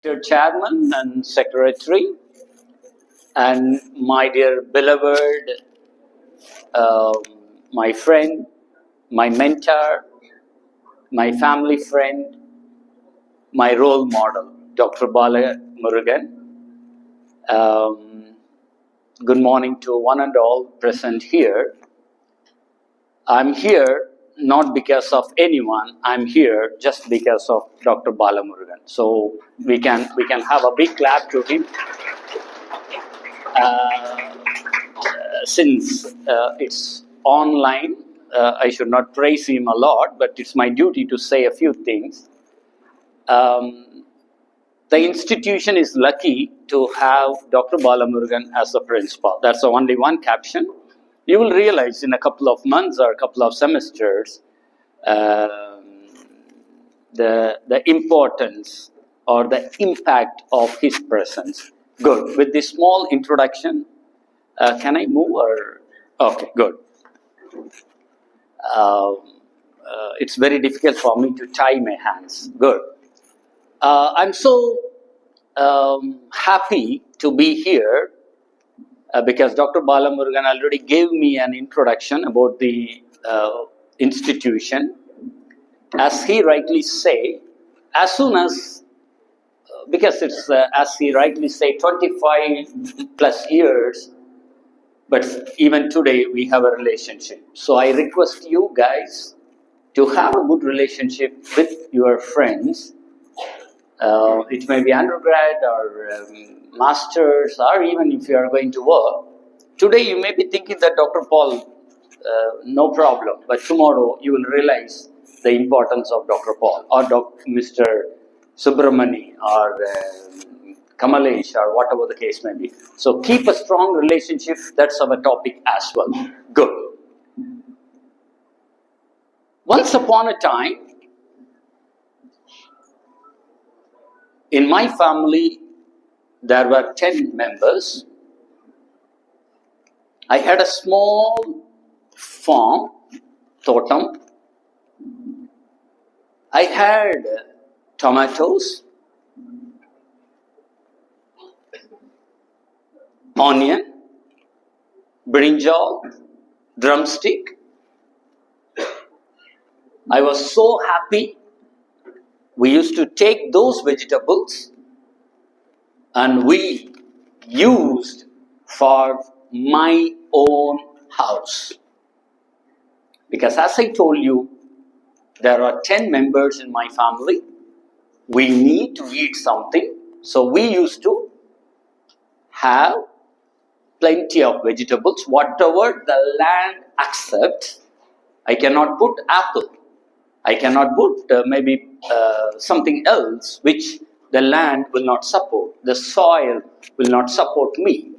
Dear Chairman and Secretary, and my dear beloved, uh, my friend, my mentor, my family friend, my role model, Dr. Bala Murugan. Good morning to one and all present here. I'm here not because of anyone. I'm here just because of Dr. Bala Murugan. So we can have a big clap to him. Since it's online, I should not praise him a lot, but it's my duty to say a few things. The institution is lucky to have Dr. Balamurugan as the principal. That's only one caption. You will realize in a couple of months or a couple of semesters the importance or the impact of his presence. Good. With this small introduction, can I move or? Okay, good. It's very difficult for me to tie my hands. Good. I'm so happy to be here because Dr. Balamurugan already gave me an introduction about the institution. As he rightly say, as soon as, because it's, as he rightly say, 25 plus years, but even today we have a relationship. So I request you guys to have a good relationship with your friends. It may be undergrad or masters, or even if you are going to work. Today you may be thinking that Dr. Paul, no problem, but tomorrow you will realize the importance of Dr. Paul or Mr. Subramani or Kamalesh or whatever the case may be. So keep a strong relationship. That's our topic as well. Good. Once upon a time, in my family, there were 10 members. I had a small farm, totem. I had tomatoes, onion, brinjal, drumstick. I was so happy. We used to take those vegetables and we used for my own house. Because as I told you, there are 10 members in my family. We need to eat something. So we used to have plenty of vegetables, whatever the land accepts. I cannot put apple. I cannot put maybe something else which the land will not support. The soil will not support me.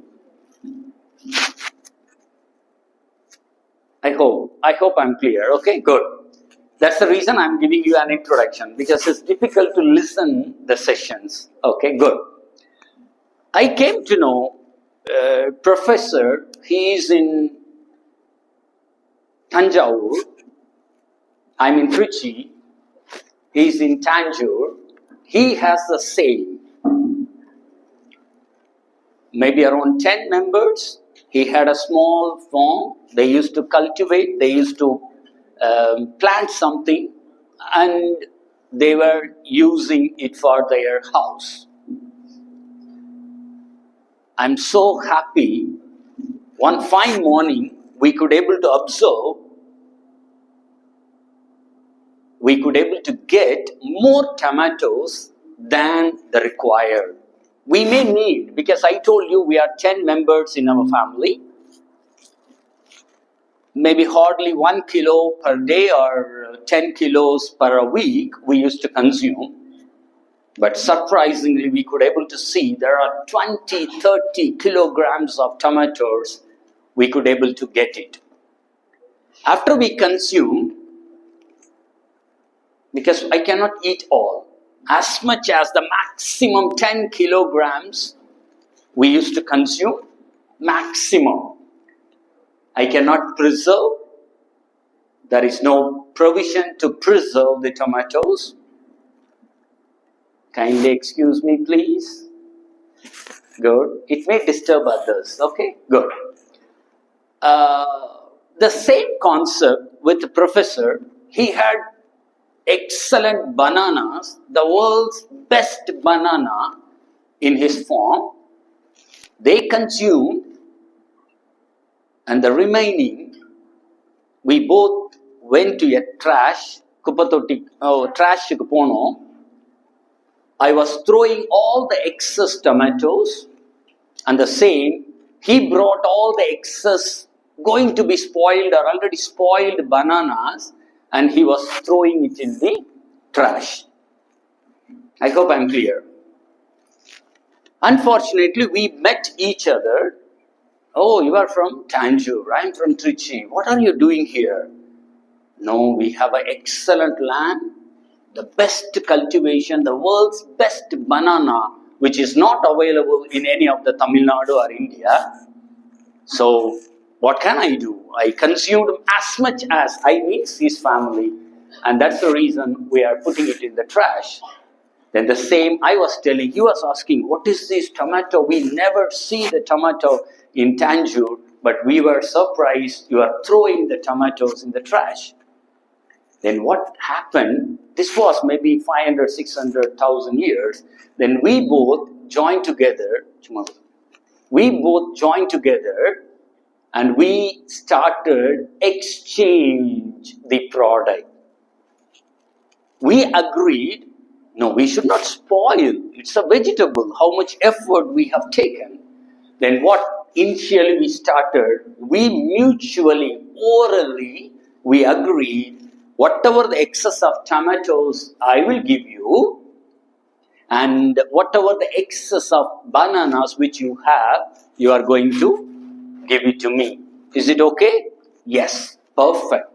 I hope I'm clear. Okay, good. That's the reason I'm giving you an introduction, because it's difficult to listen the sessions. Okay, good. I came to know professor. He is in Tanjavur. I'm in Trichy. He is in Tanjore. He has the same. Maybe around 10 members. He had a small farm. They used to cultivate. They used to plant something, and they were using it for their house. I'm so happy. One fine morning, we could able to observe, we could able to get more tomatoes than the required. We may need, because I told you we are 10 members in our family, maybe hardly 1 kilo per day or 10 kilos per week we used to consume. But surprisingly, we could able to see there are 20, 30 kilograms of tomatoes we could able to get it. After we consumed, because I cannot eat all, as much as the maximum 10 kilograms we used to consume, maximum. I cannot preserve. There is no provision to preserve the tomatoes. Kindly excuse me, please. Good. It may disturb others. Okay, good. The same concept with the professor. He had excellent bananas, the world's best banana in his farm. They consumed, and the remaining, we both went to a trash, trash pono. I was throwing all the excess tomatoes, and the same, he brought all the excess, going to be spoiled or already spoiled bananas, and he was throwing it in the trash. I hope I'm clear. Unfortunately, we met each other. Oh, you are from Tanjore, I'm from Trichy. What are you doing here? No, we have an excellent land, the best cultivation, the world's best banana, which is not available in any of the Tamil Nadu or India. So, what can I do? I consumed as much as I means his family, and that's the reason we are putting it in the trash. Then the same I was telling, he was asking, what is this tomato? We never see the tomato in Tanjore, but we were surprised you are throwing the tomatoes in the trash. Then what happened? This was maybe 500, 600,000 years. Then we both joined together. And we started exchange the product. We agreed, no, we should not spoil. It's a vegetable. How much effort we have taken. Then what initially we started, we mutually, orally, we agreed, whatever the excess of tomatoes I will give you, and whatever the excess of bananas which you have, you are going to give it to me. Is it okay? Yes, perfect.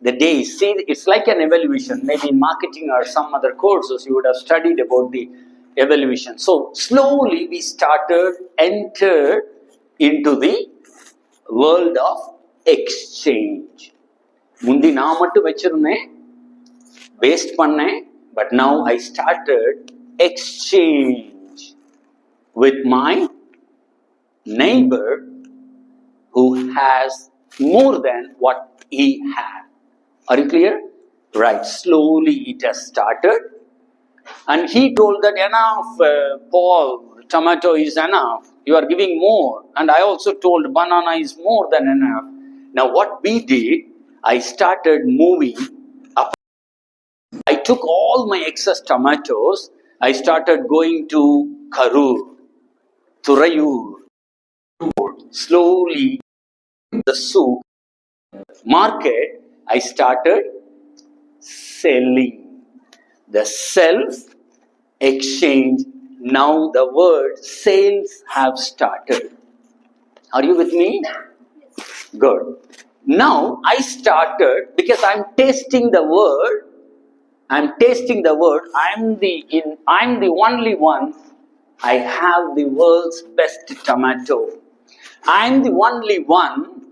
The day, see, it's like an evaluation. Maybe in marketing or some other courses, you would have studied about the evaluation. So slowly we entered into the world of exchange. Mundi na mattu vechirunne, waste panne, but now I started exchange with my neighbor who has more than what he had. Are you clear? Right. Slowly it has started. And he told that enough, Paul, tomato is enough. You are giving more. And I also told banana is more than enough. Now what we did, I started moving up. I took all my excess tomatoes. I started going to Karur, Thurayur, slowly the souk market, I started selling. The self-exchange, now the word sales have started. Are you with me? Good. Now I started, because I'm tasting the word. I'm the only one. I have the world's best tomato. I'm the only one.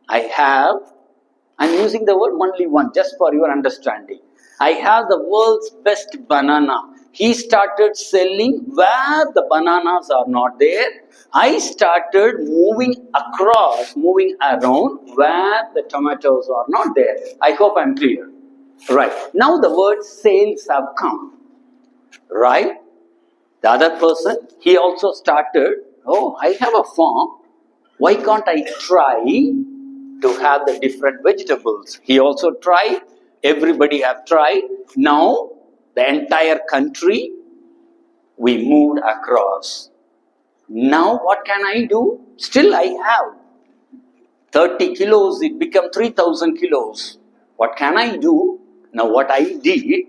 I'm using the word only one just for your understanding. I have the world's best banana. He started selling where the bananas are not there. I started moving around where the tomatoes are not there. I hope I'm clear. Right. Now the word sales have come. Right? The other person, he also started, oh, I have a farm. Why can't I try to have the different vegetables? He also tried. Everybody have tried. Now, the entire country, we moved across. Now, what can I do? Still, I have 30 kilos. It became 3,000 kilos. What can I do? Now, what I did,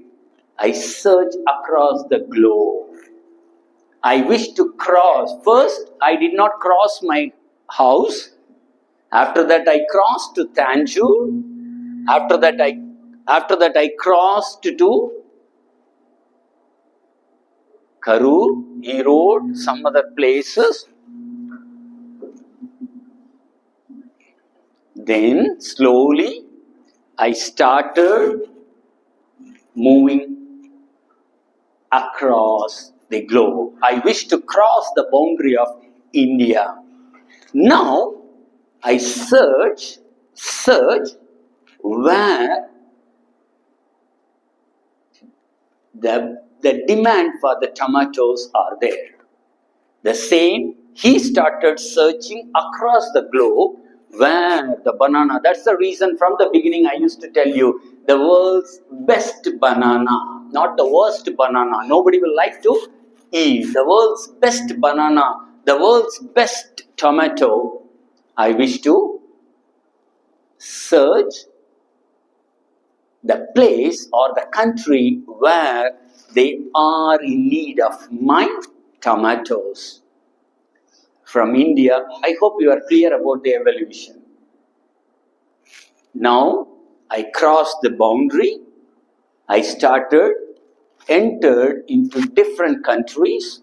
I searched across the globe. I wish to cross. First, I did not cross my house. After that, I crossed to Tanjore. After that, I crossed to Karur, Erode, some other places. Then, slowly, I started moving across the globe. I wish to cross the boundary of India. Now, I search where the demand for the tomatoes are there. The same, he started searching across the globe where the banana, that's the reason from the beginning I used to tell you, the world's best banana, not the worst banana. Nobody will like to eat. The world's best banana, the world's best tomato, I wish to search the place or the country where they are in need of my tomatoes. From India, I hope you are clear about the evolution. Now, I crossed the boundary. I entered into different countries.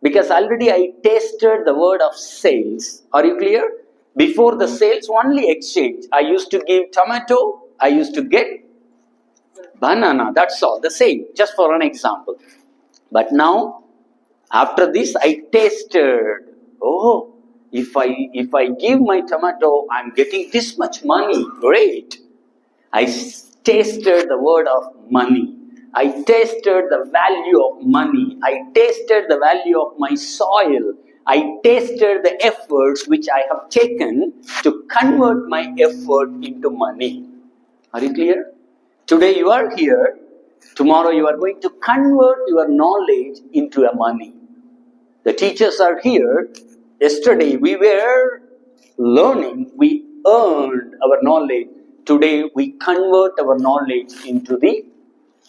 Because already I tasted the word of sales. Are you clear? Before the sales, only exchange. I used to give tomato, I used to get banana. That's all, the same, just for an example. But now, after this, I tasted, oh, if I give my tomato, I'm getting this much money. Great. I tasted the word of money. I tasted the value of money. I tasted the value of my soil. I tasted the efforts which I have taken to convert my effort into money. Are you clear? Today you are here. Tomorrow you are going to convert your knowledge into a money. The teachers are here. Yesterday we were learning. We earned our knowledge. Today we convert our knowledge into the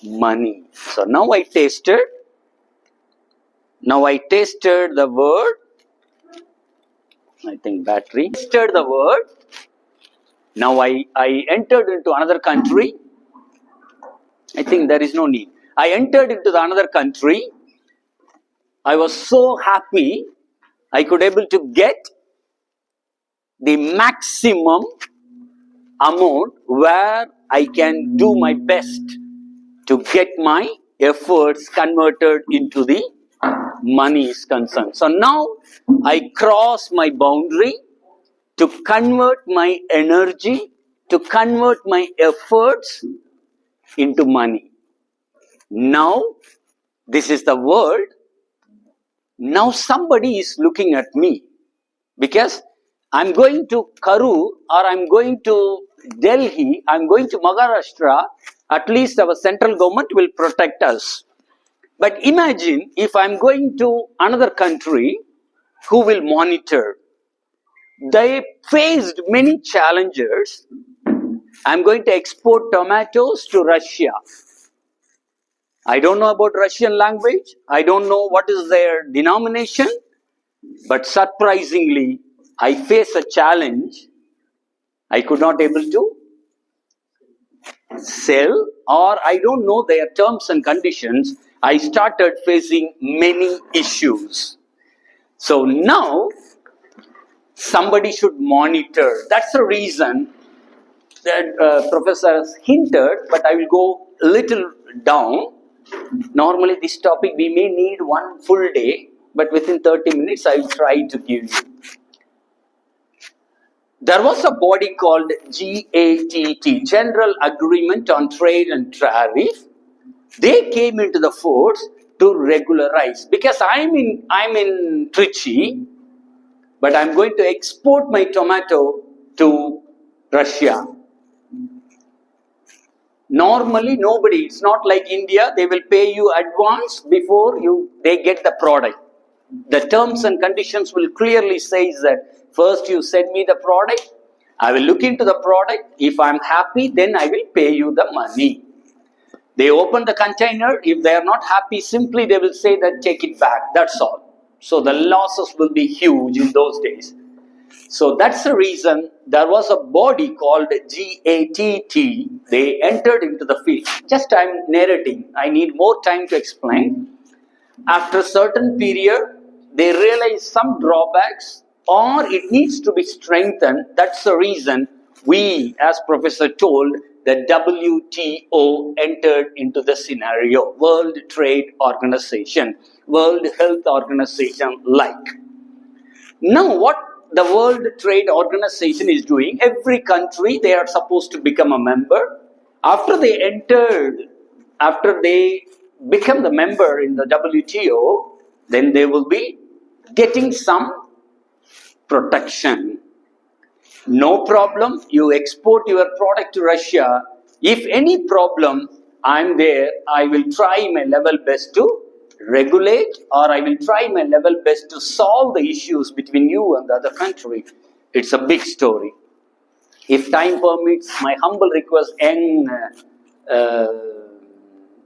money. So now I tasted the word. I think battery. Tasted the word. Now I entered into another country. I think there is no need. I entered into another country. I was so happy. I could able to get the maximum amount where I can do my best to get my efforts converted into the money is concerned. So now I cross my boundary to convert my energy, to convert my efforts into money. Now, this is the world. Now somebody is looking at me because I'm going to Karur or I'm going to Delhi, I'm going to Maharashtra, at least our central government will protect us. But imagine if I'm going to another country, who will monitor? They faced many challenges. I'm going to export tomatoes to Russia. I don't know about Russian language. I don't know what is their denomination. But surprisingly, I face a challenge. I could not able to sell, or I don't know their terms and conditions. I started facing many issues. So now, somebody should monitor. That's the reason that professor has hinted, but I will go a little down. Normally this topic we may need one full day, but within 30 minutes I will try to give you. There was a body called GATT, General Agreement on Trade and Tariff. They came into the force to regularize, because I'm in Trichy, but I'm going to export my tomato to Russia. Normally nobody, it's not like India, they will pay you advance before they get the product. The terms and conditions will clearly say that first you send me the product, I will look into the product, if I'm happy then I will pay you the money. They open the container, if they are not happy, simply they will say that take it back, that's all. So the losses will be huge in those days. So that's the reason there was a body called GATT. They entered into the field. Just I'm narrating. I need more time to explain. After a certain period, they realize some drawbacks or it needs to be strengthened. That's the reason we, as Professor told, the WTO entered into the scenario, World Trade Organization, World Health Organization like. Now what the World Trade Organization is doing, every country they are supposed to become a member. After they become the member in the WTO, then they will be getting some protection. No problem, you export your product to Russia. If any problem, I'm there, I will try my level best to regulate, or I will try my level best to solve the issues between you and the other country. It's a big story. If time permits, my humble request, young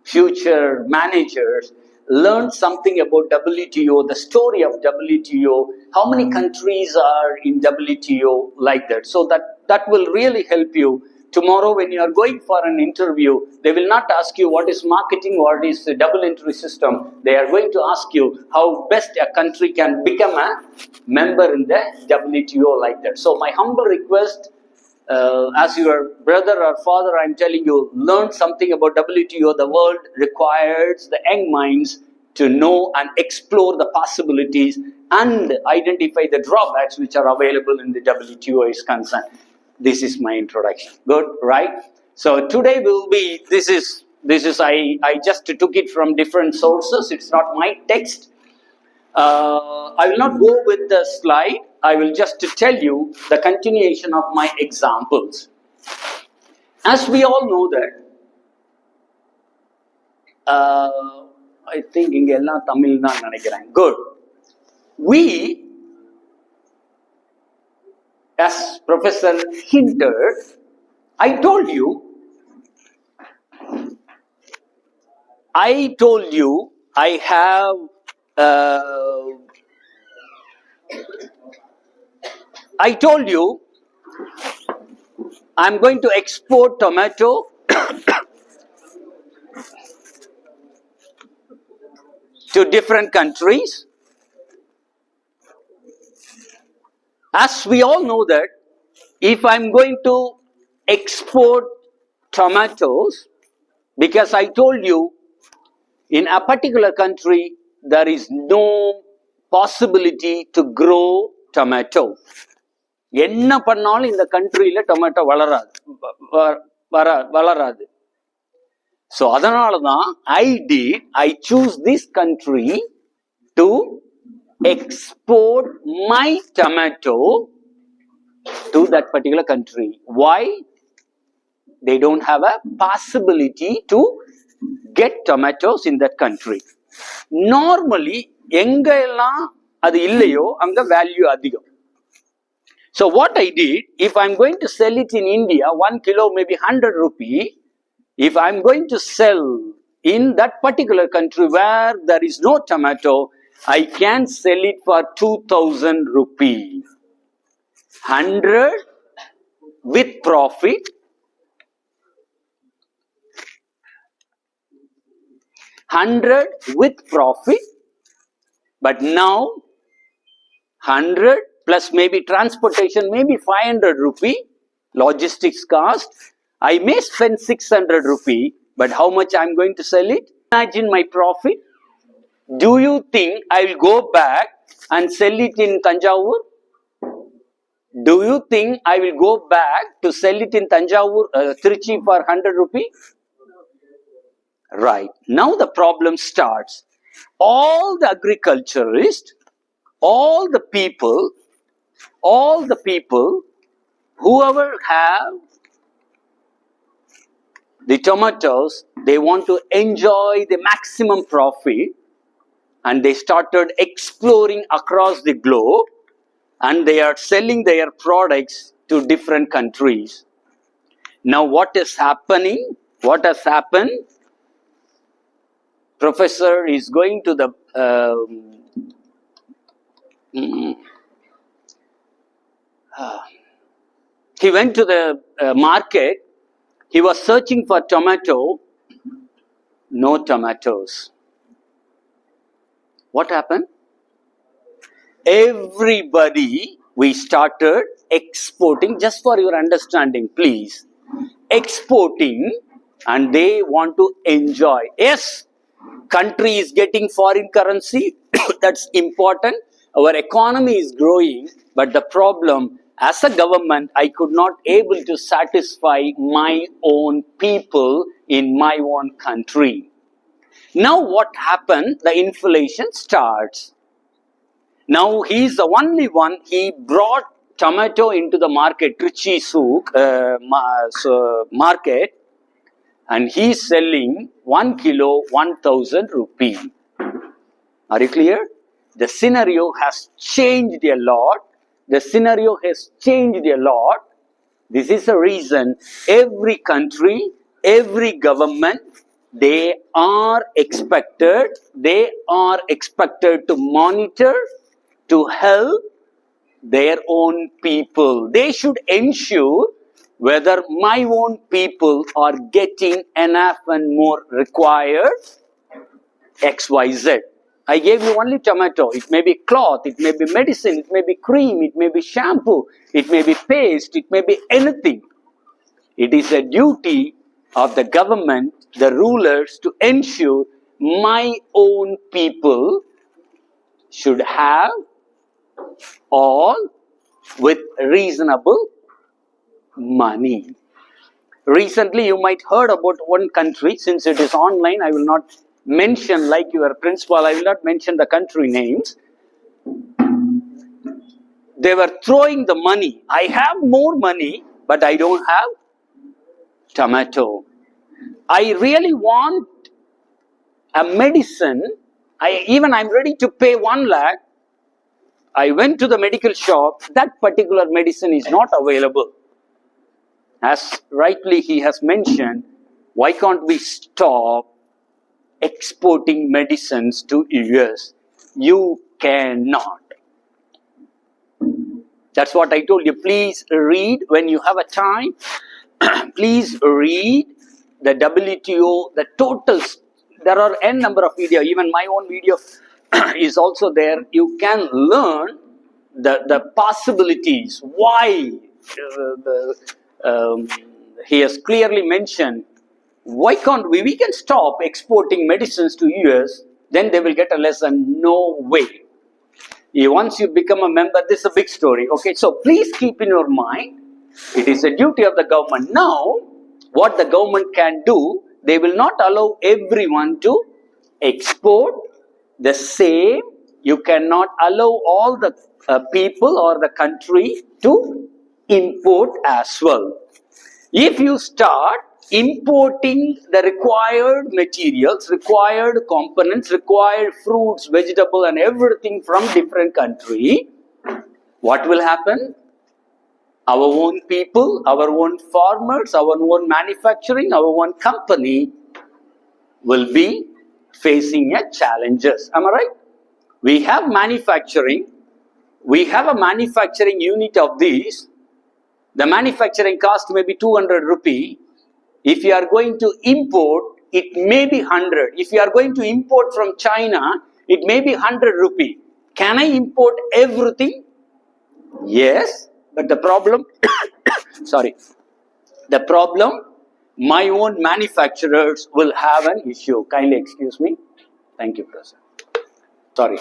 future managers, learn something about WTO, the story of WTO, how many countries are in WTO, like that. So that will really help you. Tomorrow when you are going for an interview, they will not ask you what is marketing, what is the double entry system. They are going to ask you how best a country can become a member in the WTO, like that. So my humble request, as your brother or father, I'm telling you, learn something about WTO. The world requires the young minds to know and explore the possibilities and identify the drawbacks which are available in the WTO is concerned. This is my introduction. Good, right? So today will be, this is I just took it from different sources. It's not my text. I will not go with the slide. I will just tell you the continuation of my examples. As we all know that, I think inga ella Tamil dhaan nenikiren. Good. We, as Professor hinted, I told you I have I told you I'm going to export tomato to different countries. As we all know that, if I'm going to export tomatoes, because I told you in a particular country there is no possibility to grow tomato. என்ன பண்ணாலும் இந்த கண்ட்ரியில tomato வளராது. So அதனால தான் I choose this country to export my tomato to that particular country. Why? They don't have a possibility to get tomatoes in that country. Normally எங்க எல்லாம் அது இல்லையோ அங்க வேல்யூ அதிகம். So what I did, if I'm going to sell it in India, 1 kilo maybe 100 rupee. If I'm going to sell in that particular country where there is no tomato, I can sell it for 2000 rupee. 100 with profit. 100 with profit. But now 100 plus maybe transportation, maybe 500 rupee, logistics cost. I may spend 600 rupee, but how much I'm going to sell it? Imagine my profit. Do you think I will go back and sell it in Tanjavur? Do you think I will go back to sell it in Tanjavur, Trichy for 100 rupee? Right. Now the problem starts. All the agriculturists, all the people, whoever have the tomatoes, they want to enjoy the maximum profit, and they started exploring across the globe, and they are selling their products to different countries. Now what is happening? What has happened? Professor is going to the he went to the market. He was searching for tomato. No tomatoes. What happened? Everybody, we started exporting, just for your understanding, please. exporting and they want to enjoy. Yes, country is getting foreign currency, that's important. Our economy is growing, but the problem, as a government, I could not able to satisfy my own people in my own country. Now what happened? The inflation starts. Now he is the only one, he brought tomato into the market, Trichy Souk market, and he is selling 1 kilo 1000 rupee. Are you clear? The scenario has changed a lot. The scenario has changed a lot. This is the reason every country, every government, they are expected to monitor, to help their own people. They should ensure whether my own people are getting enough and more required XYZ. I gave you only tomato. It may be cloth, it may be medicine, it may be cream, it may be shampoo, it may be paste, it may be anything. It is a duty of the government, the rulers, to ensure my own people should have all with reasonable money. Recently, you might heard about one country. Since it is online, I will not mention, like your principal, I will not mention the country names. They were throwing the money. I have more money, but I don't have tomato. I really want a medicine. I'm ready to pay 1 lakh. I went to the medical shop. That particular medicine is not available. As rightly he has mentioned, why can't we stop exporting medicines to US? You cannot. That's what I told you. Please read when you have a time. Please read the WTO, the totals. There are n number of videos. Even my own video is also there. You can learn the possibilities. Why he has clearly mentioned, why can't we can stop exporting medicines to US, then they will get a lesson. No way. Once you become a member, this is a big story. Okay, so please keep in your mind, it is a duty of the government. Now, what the government can do, they will not allow everyone to export the same. You cannot allow all the people or the country to import as well. If you start importing the required materials, required components, required fruits, vegetable and everything from different country, what will happen? Our own people, our own farmers, our own manufacturing, our own company will be facing a challenges. Am I right? We have manufacturing. We have a manufacturing unit of these. The manufacturing cost may be 200 rupee. If you are going to import, it may be 100. If you are going to import from China, it may be 100 rupee. Can I import everything? Yes, but the problem, the problem, my own manufacturers will have an issue. Kindly excuse me. Thank you, Professor. Sorry.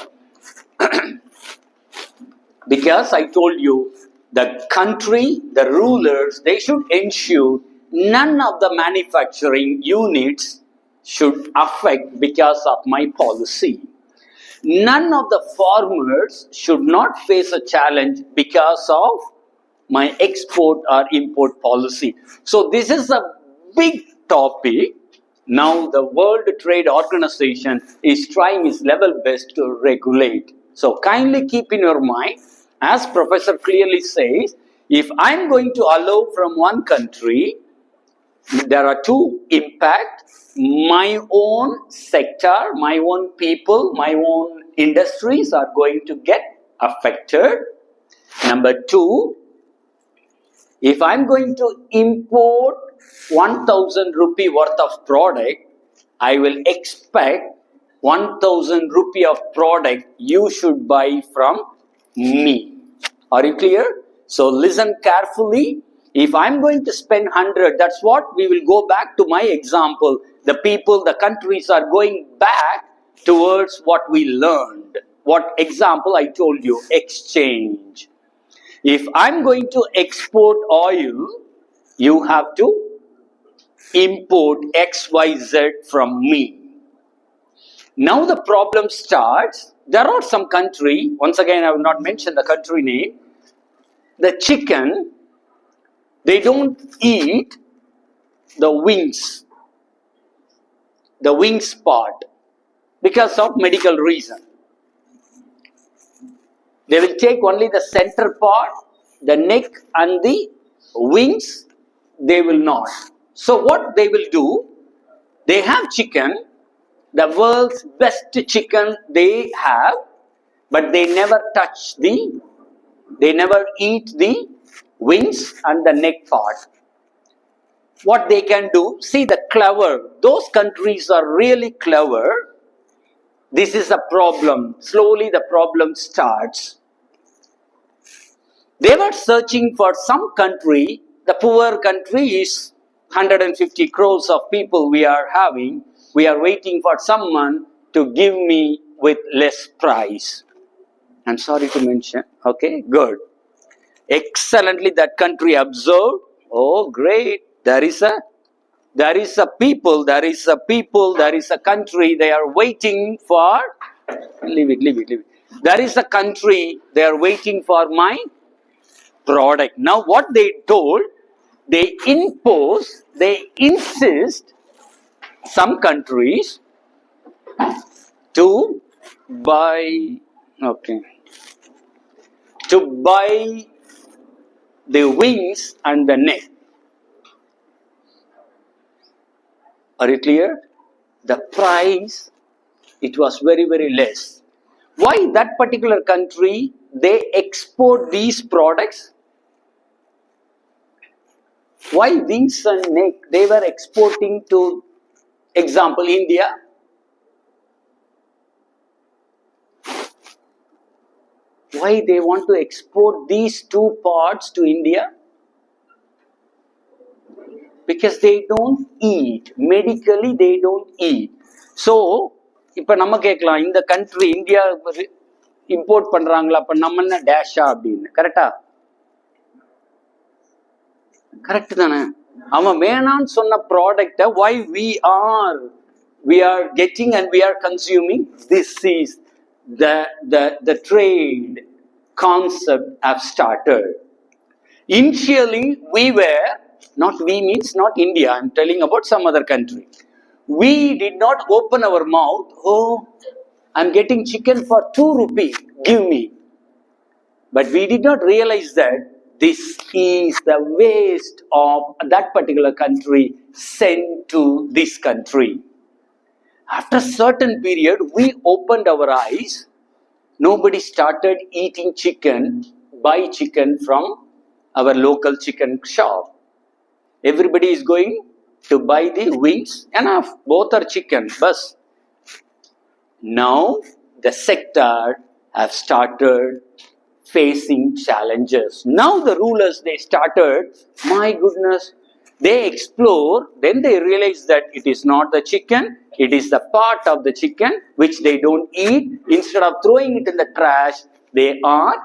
Because I told you, the country, the rulers, they should ensure none of the manufacturing units should affect because of my policy. None of the farmers should not face a challenge because of my export or import policy. So this is a big topic. Now the World Trade Organization is trying its level best to regulate. So kindly keep in your mind, as Professor clearly says, if I am going to allow from one country, there are two impacts. My own sector, my own people, my own industries are going to get affected. Number two, if I am going to import 1000 rupee worth of product, I will expect 1000 rupee of product you should buy from me. Are you clear? So listen carefully. If I'm going to spend 100, that's what we will go back to my example. The people, the countries are going back towards what we learned. What example I told you? Exchange. If I'm going to export oil, you have to import XYZ from me. Now the problem starts. There are some country, once again I will not mention the country name, the chicken, they don't eat the wings part because of medical reason. They will take only the center part, the neck and the wings, they will not. So what they will do, they have chicken, the world's best chicken they have, but they never eat the wings and the neck part. What they can do, see the clever, those countries are really clever. This is a problem. Slowly the problem starts. They were searching for some country. The poor country is 150 crores of people we are having. We are waiting for someone to give me with less price. I'm sorry to mention. Okay, good. Excellently that country observed. Oh, great. There is a people, there is a country, they are waiting for, leave it. There is a country, they are waiting for my product. Now what they told, they insist some countries to buy, the wings and the neck. Are you clear? The price, it was very, very less. Why that particular country, they export these products? Why wings and neck? They were exporting to, example, India. Why they want to export these two parts to India? Because they don't eat. Medically, they don't eat. So, இப்ப நம்ம கேட்கலாம், இந்த country India import பண்றாங்களா, அப்ப நம்ம என்ன டேஷா அப்படின்னு. கரெக்டா? கரெக்ட் தானே? அவன் வேணான்னு சொன்ன ப்ராடக்ட why we are getting and we are consuming. This is the trade concept have started. Initially, we were, not we means not India, I'm telling about some other country. We did not open our mouth, oh, I'm getting chicken for 2 rupees, give me. But we did not realize that this is the waste of that particular country sent to this country. After a certain period, we opened our eyes. Nobody started eating chicken, buy chicken from our local chicken shop. Everybody is going to buy the wings. Enough, both are chicken. Bus. Now the sector have started facing challenges. Now the rulers, they started, my goodness, they explore, then they realize that it is not the chicken, it is the part of the chicken which they don't eat. Instead of throwing it in the trash, they are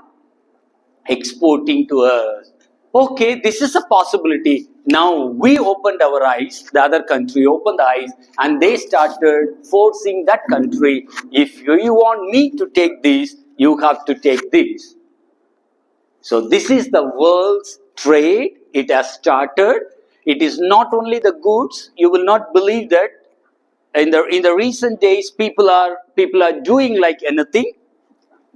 exporting to us. Okay, this is a possibility. Now we opened our eyes, the other country opened the eyes, and they started forcing that country, if you want me to take this, you have to take this. So this is the world's trade. It has started. It is not only the goods. You will not believe that in the recent days people are doing like anything.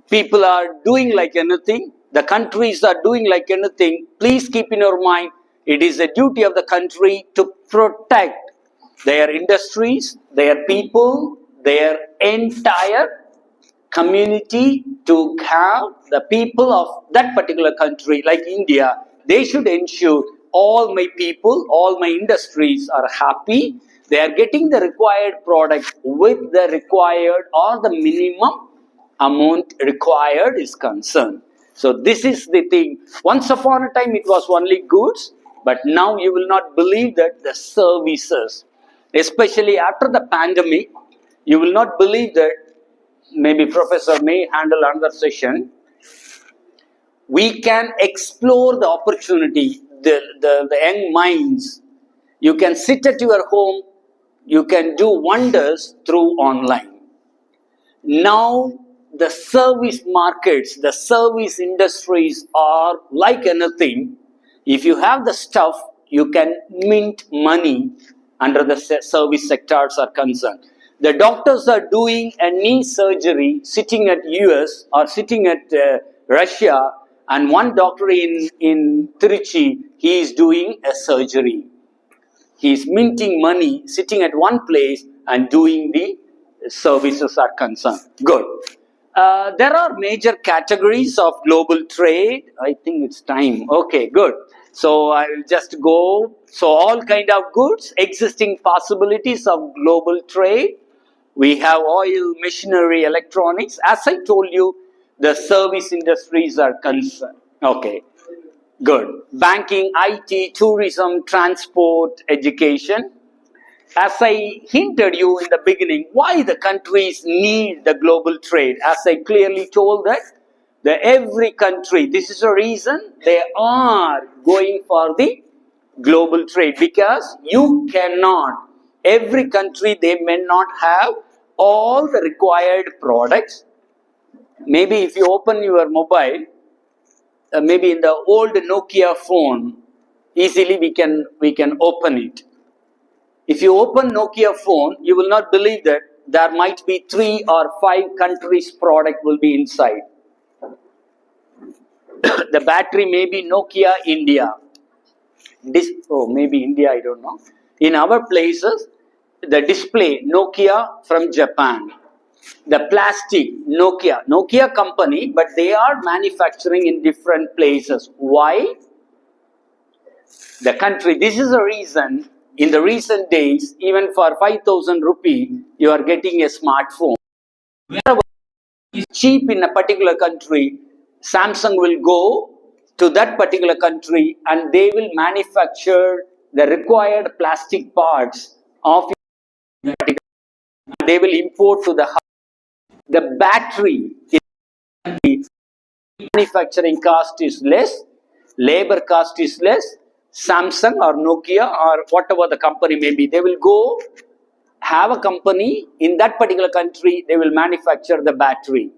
People are doing like anything. The countries are doing like anything. Please keep in your mind, it is a duty of the country to protect their industries, their people, their entire community, to have the people of that particular country, like India, they should ensure all my people, all my industries are happy. They are getting the required product with the required or the minimum amount required is concerned. So this is the thing. Once upon a time, it was only goods. But now you will not believe that the services, especially after the pandemic, you will not believe that. Maybe Professor may handle another session. We can explore the opportunity, the young minds. You can sit at your home, you can do wonders through online. Now, the service markets, the service industries are like anything. If you have the stuff, you can mint money under the service sectors are concerned. The doctors are doing a knee surgery sitting at US or sitting at Russia, and one doctor in Trichy, he is doing a surgery. He is minting money sitting at one place and doing the services are concerned. Good. There are major categories of global trade. I think it's time. Okay, good. So I will just go. So all kind of goods, existing possibilities of global trade. We have oil, machinery, electronics. As I told you, the service industries are concerned. Okay, good. Banking, IT, tourism, transport, education. As I hinted you in the beginning, why the countries need the global trade? As I clearly told that every country, this is the reason they are going for the global trade, because you cannot, every country, they may not have all the required products. Maybe if you open your mobile, maybe in the old Nokia phone, easily we can open it. If you open Nokia phone, you will not believe that there might be 3 or 5 countries' product will be inside. The battery may be Nokia India. Maybe India, I don't know. In our places, the display Nokia from Japan. The plastic Nokia company, but they are manufacturing in different places. Why? The country, this is the reason. In the recent days, even for 5,000 rupee, you are getting a smartphone. Wherever it is cheap in a particular country, Samsung will go to that particular country and they will manufacture the required plastic parts of that particular country. They will import to the house. The battery in the country, manufacturing cost is less, labor cost is less. Samsung or Nokia or whatever the company may be, they will go have a company in that particular country, they will manufacture the battery,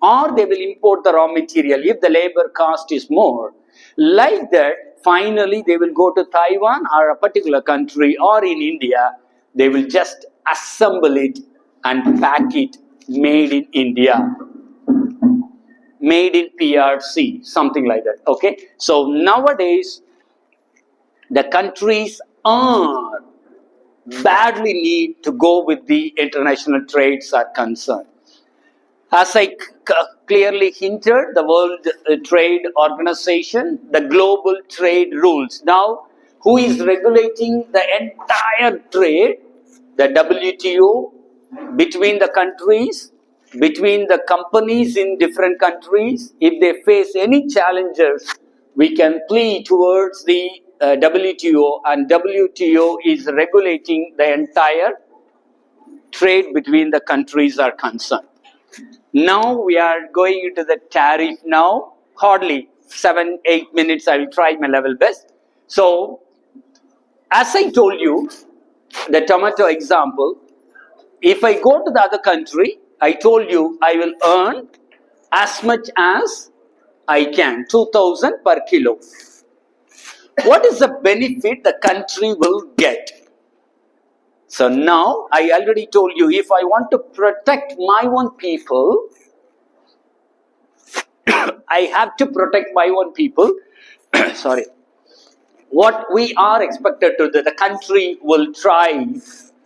or they will import the raw material if the labor cost is more. Like that, finally they will go to Taiwan or a particular country or in India, they will just assemble it and pack it, made in India, made in PRC, something like that. Okay, so nowadays the countries are badly need to go with the international trades are concerned. As I clearly hinted, the World Trade Organization, the global trade rules. Now, who is regulating the entire trade? The WTO, between the countries, between the companies in different countries. If they face any challenges, we can plead towards the WTO, and WTO is regulating the entire trade between the countries are concerned. Now we are going into the tariff now, hardly 7-8 minutes, I will try my level best. So, as I told you, the tomato example, if I go to the other country, I told you I will earn as much as I can, 2,000 per kilo. What is the benefit the country will get? So now, I already told you, if I want to protect my own people, I have to protect my own people. Sorry. What we are expected to do, the country will try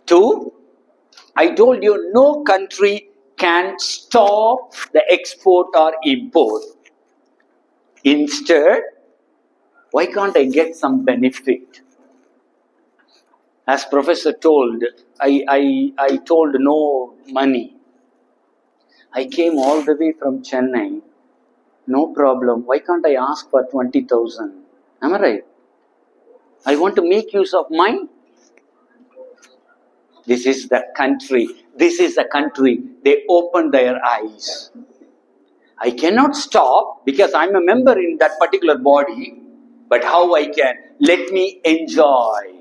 to, I told you, no country can stop the export or import. Instead, why can't I get some benefit? As Professor told, I told no money. I came all the way from Chennai. No problem. Why can't I ask for 20,000? Am I right? I want to make use of mine. This is the country. This is the country. They opened their eyes. I cannot stop because I'm a member in that particular body, but how I can? Let me enjoy.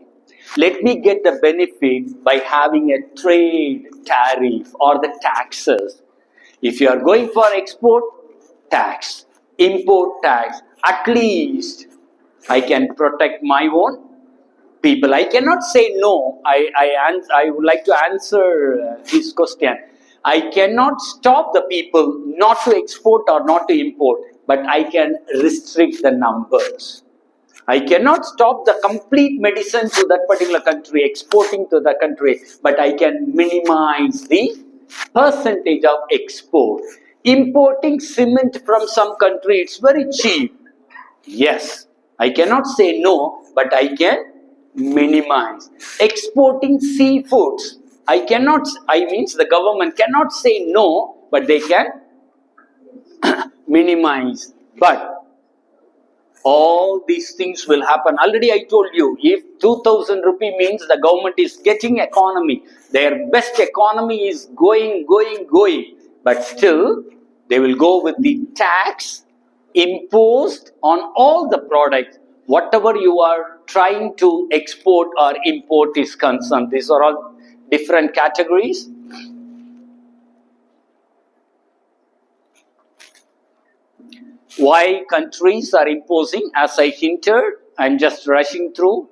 Let me get the benefit by having a trade tariff or the taxes. If you are going for export, tax, import tax, at least I can protect my own people. I cannot say no. I would like to answer this question. I cannot stop the people not to export or not to import, but I can restrict the numbers. I cannot stop the complete medicine to that particular country, exporting to the country, but I can minimize the percentage of export. Importing cement from some country, it's very cheap. Yes, I cannot say no, but I can minimize. Exporting seafoods, means the government cannot say no, but they can minimize. But all these things will happen. Already I told you, if 2000 rupee means the government is getting economy, their best economy is going, but still they will go with the tax imposed on all the products, whatever you are trying to export or import is concerned. These are all different categories. Why countries are imposing, as I hinted, I'm just rushing through.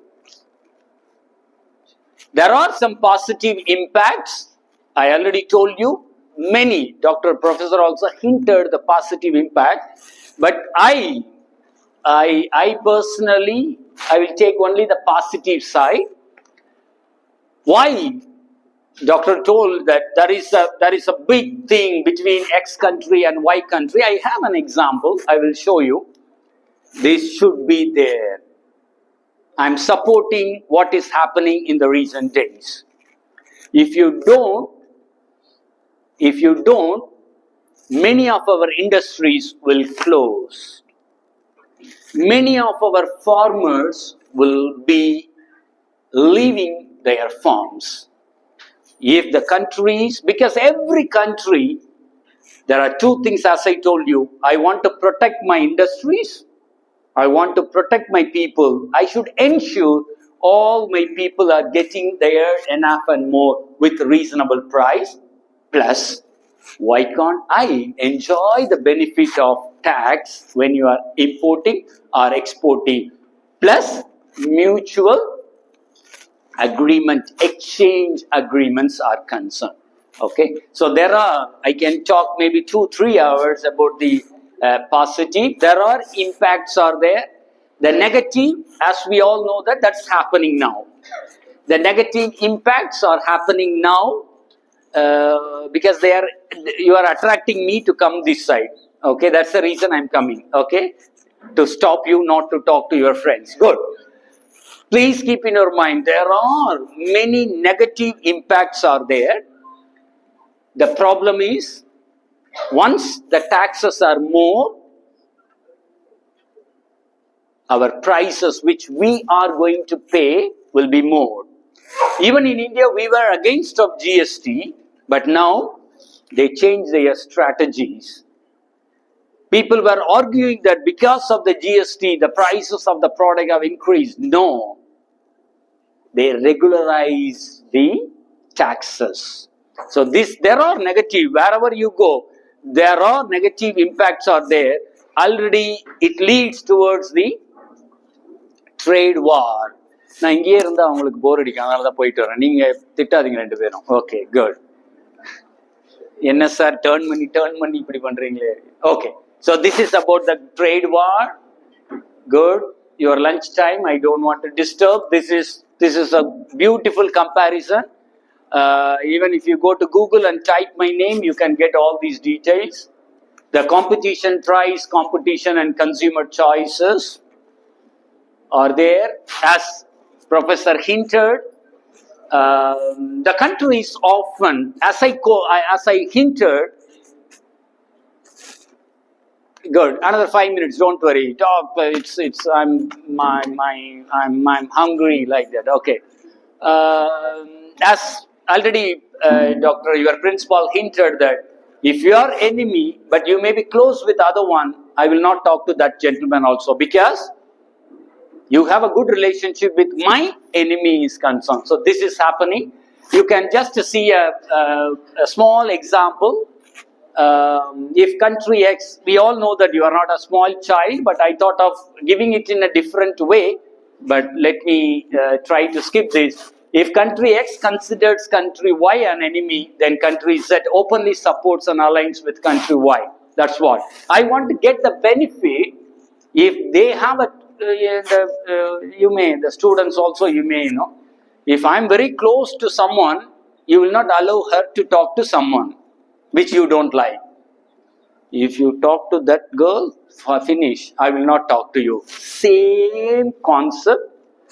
There are some positive impacts. I already told you many. Dr. Professor also hinted the positive impact. But I personally, I will take only the positive side. Why? Doctor told that there is a big thing between X country and Y country. I have an example. I will show you. This should be there. I'm supporting what is happening in the recent days. If you don't, many of our industries will close. Many of our farmers will be leaving their farms. If the countries, because every country, there are two things as I told you. I want to protect my industries. I want to protect my people. I should ensure all my people are getting there enough and more with reasonable price. Plus, why can't I enjoy the benefit of tax when you are importing or exporting? Plus, mutual agreement, exchange agreements are concerned. Okay, so I can talk maybe 2-3 hours about the positive. There are impacts are there. The negative, as we all know that's happening now. The negative impacts are happening now because you are attracting me to come this side. Okay, that's the reason I'm coming. Okay, to stop you not to talk to your friends. Good. Please keep in your mind, there are many negative impacts are there. The problem is, once the taxes are more, our prices which we are going to pay will be more. Even in India, we were against of GST, but now they changed their strategies. People were arguing that because of the GST, the prices of the product have increased. No. They regularize the taxes. So there are negative, wherever you go, there are negative impacts are there. Already it leads towards the trade war. நான் இங்கேயே இருந்தா உங்களுக்கு போர் அடிக்கும், அதனால தான் போயிட்டு வரேன். நீங்க திட்டாதீங்க ரெண்டு பேரும். Okay, good. என்ன சார் டர்ன் பண்ணி இப்படி பண்றீங்களே? Okay, so this is about the trade war. Good. Your lunch time, I don't want to disturb. This is a beautiful comparison. Even if you go to Google and type my name, you can get all these details. The competition price, competition and consumer choices are there. As Professor hinted, the countries often, as I hinted, Good. Another 5 minutes. Don't worry. Talk. I'm hungry like that. Okay. As already, Doctor, your principal hinted that if you are enemy, but you may be close with other one, I will not talk to that gentleman also, because you have a good relationship with my enemy is concerned. So this is happening. You can just see a small example. If country X, we all know that you are not a small child, but I thought of giving it in a different way. But let me try to skip this. If country X considers country Y an enemy, then country Z openly supports an alliance with country Y. That's what. I want to get the benefit. If they have a, the students also, you may know. If I am very close to someone, you will not allow her to talk to someone which you don't like. If you talk to that girl, finish. I will not talk to you. Same concept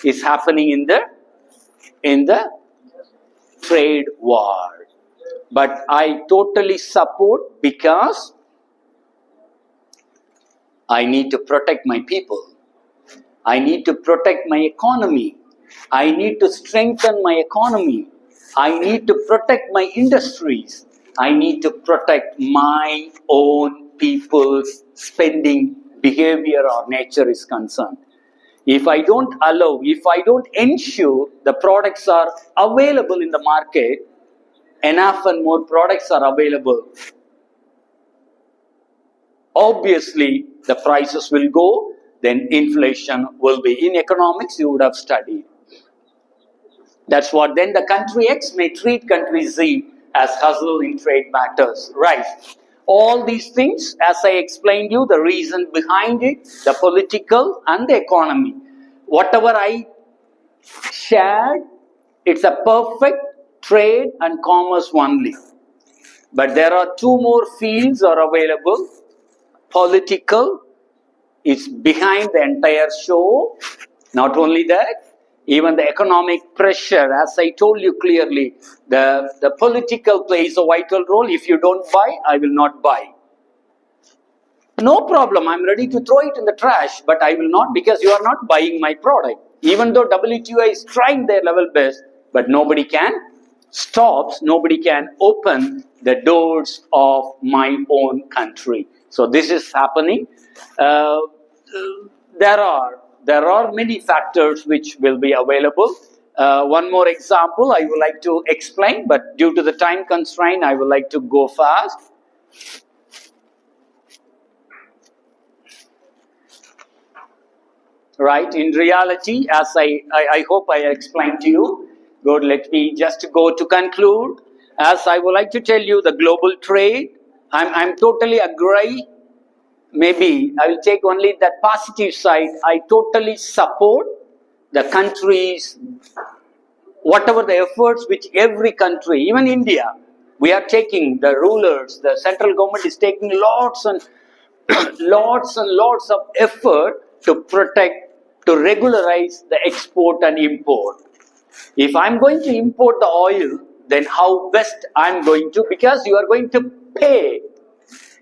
is happening in the trade war. But I totally support, because I need to protect my people. I need to protect my economy. I need to strengthen my economy. I need to protect my industries. I need to protect my own people's spending behavior or nature is concerned. If I don't allow, if I don't ensure the products are available in the market, enough and more products are available, obviously the prices will go, then inflation will be. In economics, you would have studied. That's what. Then the country X may treat country Z as hustle in trade matters. Right. All these things, as I explained you, the reason behind it, the political and the economy. Whatever I shared, it's a perfect trade and commerce only. But there are two more fields are available. Political is behind the entire show. Not only that, even the economic pressure, as I told you clearly, the political plays a vital role. If you don't buy, I will not buy. No problem, I'm ready to throw it in the trash, but I will not, because you are not buying my product. Even though WTO is trying their level best, but nobody can stop, nobody can open the doors of my own country. So this is happening. There are many factors which will be available. One more example I would like to explain, but due to the time constraint, I would like to go fast. Right, in reality, as I hope I explained to you, good, let me just go to conclude. As I would like to tell you, the global trade, I'm totally agree. Maybe I will take only that positive side. I totally support the countries, whatever the efforts which every country, even India, we are taking, the rulers, the central government is taking lots and lots and lots of effort to protect, to regularize the export and import. If I'm going to import the oil, then how best I'm going to, because you are going to pay.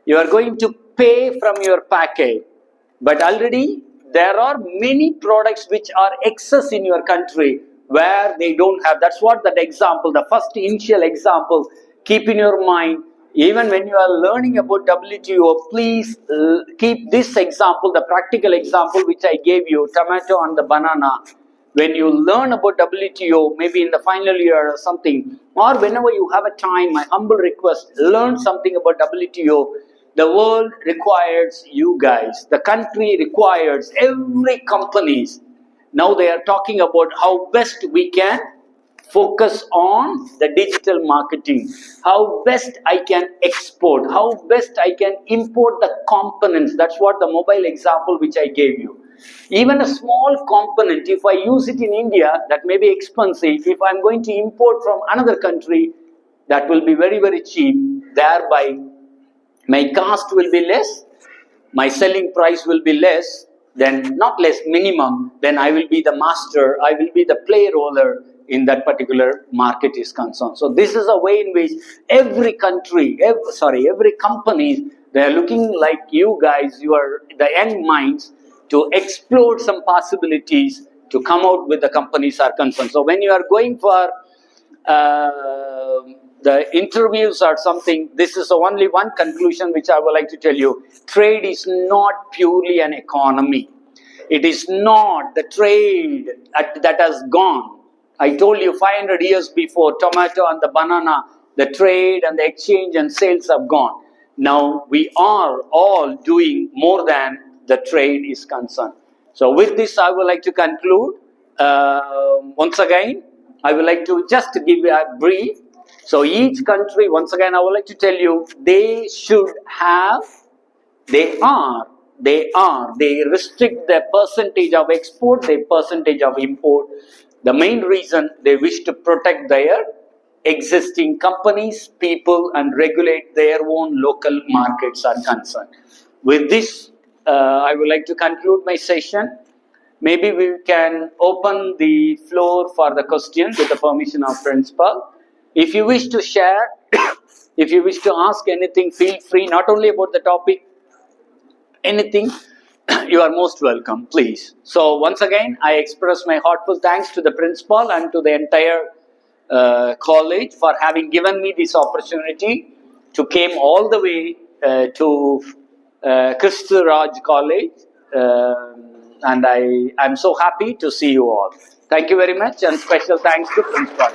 You are going to pay from your package. But already there are many products which are excess in your country where they don't have. That's what that example, the first initial example, keep in your mind. Even when you are learning about WTO, please keep this example, the practical example which I gave you, tomato and the banana. When you learn about WTO, maybe in the final year or something, or whenever you have a time, my humble request, learn something about WTO. The world requires you guys. The country requires every companies. Now they are talking about how best we can focus on the digital marketing, how best I can export, how best I can import the components. That's what the mobile example which I gave you. Even a small component, if I use it in India, that may be expensive. If I'm going to import from another country, that will be very, very cheap. Thereby, my cost will be less, my selling price will be less, then not less, minimum, then I will be the master, I will be the play roller in that particular market is concerned. So this is a way in which every country, every company They are looking like you guys, you are the young minds, to explore some possibilities to come out with the companies are concerned. So when you are going for the interviews or something, this is only one conclusion which I would like to tell you. Trade is not purely an economy. It is not the trade that has gone. I told you 500 years before, tomato and the banana, the trade and the exchange and sales have gone. Now we are all doing more than the trade is concerned. So with this, I would like to conclude. Once again, I would like to just give you a brief. So each country, once again, I would like to tell you, they should have, they restrict their percentage of export, their percentage of import. The main reason they wish to protect their existing companies, people, and regulate their own local markets are concerned. With this, I would like to conclude my session. Maybe we can open the floor for the question with the permission of principal. If you wish to share, if you wish to ask anything, feel free, not only about the topic, anything, you are most welcome, please. So once again, I express my heartfelt thanks to the principal and to the entire college for having given me this opportunity to came all the way to Christ Raj College, and I'm so happy to see you all. Thank you very much, and special thanks to principal.